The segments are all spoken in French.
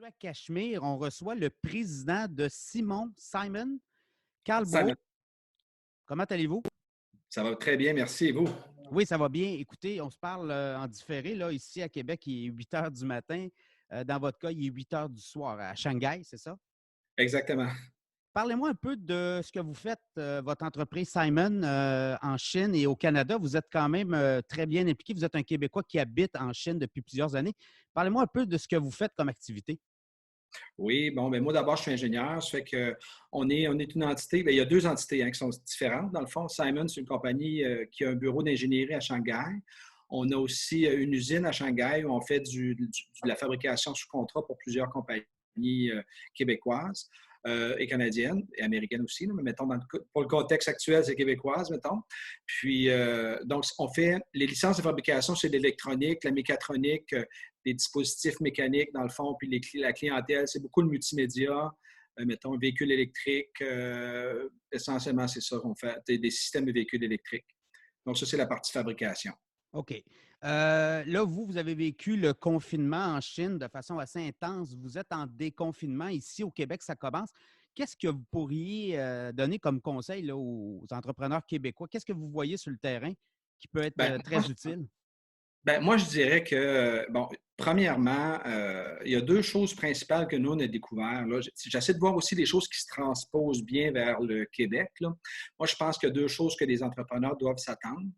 Aujourd'hui, à Cachemire, on reçoit le président de Simon, Carl Bro. Simon, Comment allez-vous? ça va très bien, merci. Et vous? Oui, ça va bien. Écoutez, on se parle en différé. Là, ici à Québec, il est 8 heures du matin. Dans votre cas, il est 8 heures du soir à Shanghai, c'est ça? Exactement. Parlez-moi un peu de ce que vous faites, votre entreprise Simon, en Chine et au Canada. Vous êtes quand même très bien impliqué. Vous êtes un Québécois qui habite en Chine depuis plusieurs années. Parlez-moi un peu de ce que vous faites comme activité. Oui, bon, ben moi d'abord, je suis ingénieur. Ça fait que on est une entité. Bien, il y a deux entités qui sont différentes. Dans le fond, Simon, c'est une compagnie qui a un bureau d'ingénierie à Shanghai. On a aussi une usine à Shanghai où on fait de la fabrication sous contrat pour plusieurs compagnies québécoises et canadiennes et américaines aussi. Là, mais mettons, pour le contexte actuel, c'est québécoise, mettons. Puis, donc, on fait les licences de fabrication, c'est l'électronique, la mécatronique, les dispositifs mécaniques, dans le fond, puis la clientèle, c'est beaucoup le multimédia. Mettons, véhicules électriques, essentiellement, c'est ça qu'on fait, des systèmes de véhicules électriques. Donc, ça, c'est la partie fabrication. OK. Là, vous avez vécu le confinement en Chine de façon assez intense. Vous êtes en déconfinement. Ici, au Québec, ça commence. Qu'est-ce que vous pourriez donner comme conseil là, aux entrepreneurs québécois? Qu'est-ce que vous voyez sur le terrain qui peut être Ben, très utile? moi, je dirais que, bon, premièrement, il y a deux choses principales que nous, on a découvert. Là. J'essaie de voir aussi des choses qui se transposent bien vers le Québec. Là. Moi, je pense qu'il y a deux choses que les entrepreneurs doivent s'attendre.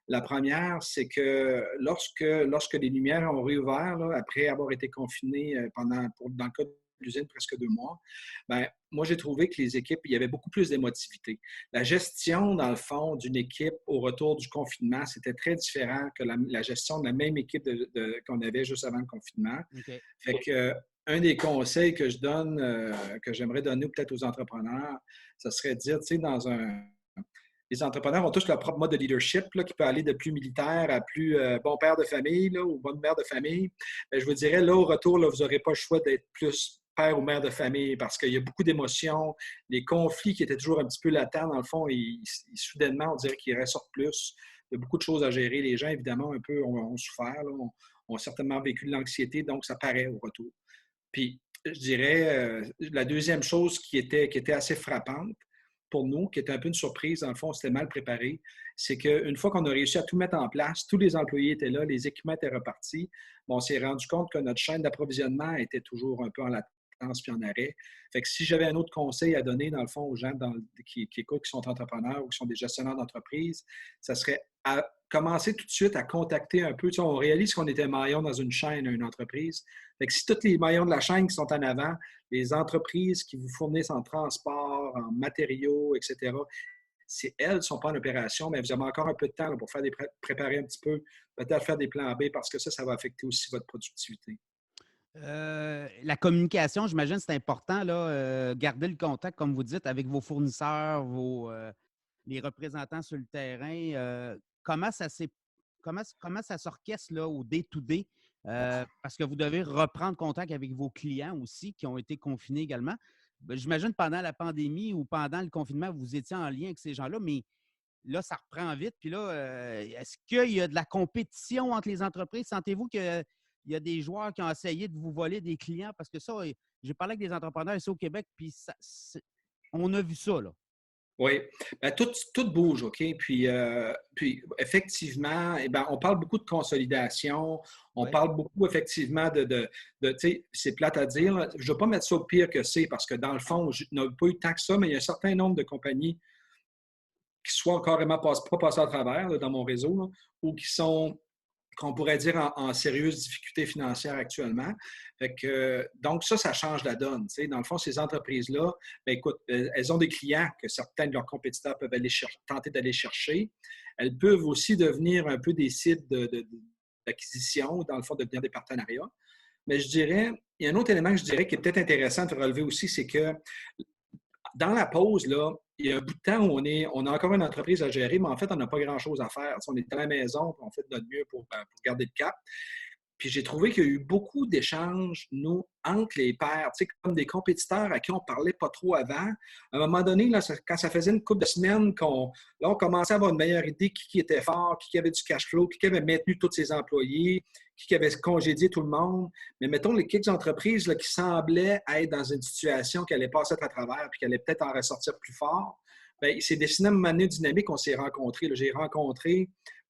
La première, c'est que lorsque les lumières ont réouvert, là, après avoir été confinés dans le cas de l'usine, presque 2 mois, ben, moi, j'ai trouvé que les équipes, il y avait beaucoup plus d'émotivité. La gestion, dans le fond, d'une équipe au retour du confinement, c'était très différent que la gestion de la même équipe qu'on avait juste avant le confinement. OK. Fait que, un des conseils que je donne, que j'aimerais donner peut-être aux entrepreneurs, ce serait de dire, tu sais, les entrepreneurs ont tous leur propre mode de leadership là, qui peut aller de plus militaire à plus bon père de famille là, ou bonne mère de famille. Bien, je vous dirais, là, au retour, là, vous n'aurez pas le choix d'être plus père ou mère de famille parce qu'il y a beaucoup d'émotions. Les conflits qui étaient toujours un petit peu latents, dans le fond, soudainement, on dirait qu'ils ressortent plus. Il y a beaucoup de choses à gérer. Les gens, évidemment, un peu ont souffert, là, ont certainement vécu de l'anxiété, donc ça paraît au retour. Puis, je dirais, la deuxième chose qui était assez frappante pour nous, qui était un peu une surprise, dans le fond, on s'était mal préparé, c'est qu'une fois qu'on a réussi à tout mettre en place, tous les employés étaient là, les équipements étaient repartis, on s'est rendu compte que notre chaîne d'approvisionnement était toujours un peu en latence puis en arrêt. Fait que si j'avais un autre conseil à donner, dans le fond, aux gens qui écoutent, qui sont entrepreneurs ou qui sont des gestionnaires d'entreprise, ça serait à commencer tout de suite à contacter un peu. Tu sais, on réalise qu'on était maillon dans une chaîne, une entreprise. Fait que si tous les maillons de la chaîne qui sont en avant, les entreprises qui vous fournissent en transport, en matériaux, etc., si elles ne sont pas en opération, mais vous avez encore un peu de temps là, pour préparer un petit peu, peut-être faire des plans B parce que ça va affecter aussi votre productivité. La communication, j'imagine, c'est important, là, garder le contact, comme vous dites, avec vos fournisseurs, les représentants sur le terrain. Comment ça s'est comment ça s'orchestre là, au day-to-day? Parce que vous devez reprendre contact avec vos clients aussi qui ont été confinés également. Ben, j'imagine pendant la pandémie ou pendant le confinement, vous étiez en lien avec ces gens-là, mais là, ça reprend vite. Puis là, est-ce qu'il y a de la compétition entre les entreprises? Sentez-vous qu'il y a des joueurs qui ont essayé de vous voler des clients? Parce que ça, j'ai parlé avec des entrepreneurs ici au Québec, puis on a vu ça, là. Oui, ben, tout bouge, OK? Puis effectivement, eh ben, on parle beaucoup de consolidation, on Oui. parle beaucoup effectivement tu sais, c'est plate à dire, là. Je ne veux pas mettre ça au pire que c'est parce que dans le fond, je n'ai pas eu tant que ça, mais il y a un certain nombre de compagnies qui soit carrément pas passées à travers là, dans mon réseau là, ou qui sont qu'on pourrait dire en sérieuses difficultés financières actuellement. Fait que, donc, ça change la donne. Tu sais. Dans le fond, ces entreprises-là, bien, écoute, elles ont des clients que certains de leurs compétiteurs peuvent tenter d'aller chercher. Elles peuvent aussi devenir un peu des sites d'acquisition, dans le fond, devenir des partenariats. Mais je dirais, il y a un autre élément que je dirais qui est peut-être intéressant de relever aussi, c'est que dans la pause, là, il y a un bout de temps où on a encore une entreprise à gérer, mais en fait, on n'a pas grand-chose à faire. Tu sais, on est à la maison, on fait de notre mieux pour garder le cap. Puis j'ai trouvé qu'il y a eu beaucoup d'échanges, nous, entre les pairs, tu sais, comme des compétiteurs à qui on parlait pas trop avant. À un moment donné, là, quand ça faisait une couple de semaines on commençait à avoir une meilleure idée qui était fort, qui avait du cash flow, qui avait maintenu tous ses employés, qui avait congédié tout le monde. Mais mettons, les quelques entreprises là, qui semblaient être dans une situation qui allait passer à travers puis qui allait peut-être en ressortir plus fort, bien, il s'est dessiné une manière dynamique, on s'est rencontrés. J'ai rencontré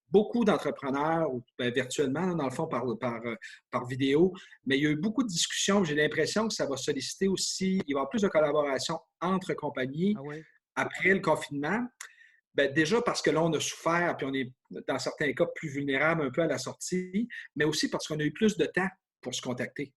beaucoup d'entrepreneurs, ben, virtuellement, dans le fond, par vidéo, mais il y a eu beaucoup de discussions. J'ai l'impression que ça va solliciter aussi, il va y avoir plus de collaboration entre compagnies Ah oui? après le confinement. Ben, déjà parce que là, on a souffert, puis on est, dans certains cas, plus vulnérable un peu à la sortie, mais aussi parce qu'on a eu plus de temps pour se contacter.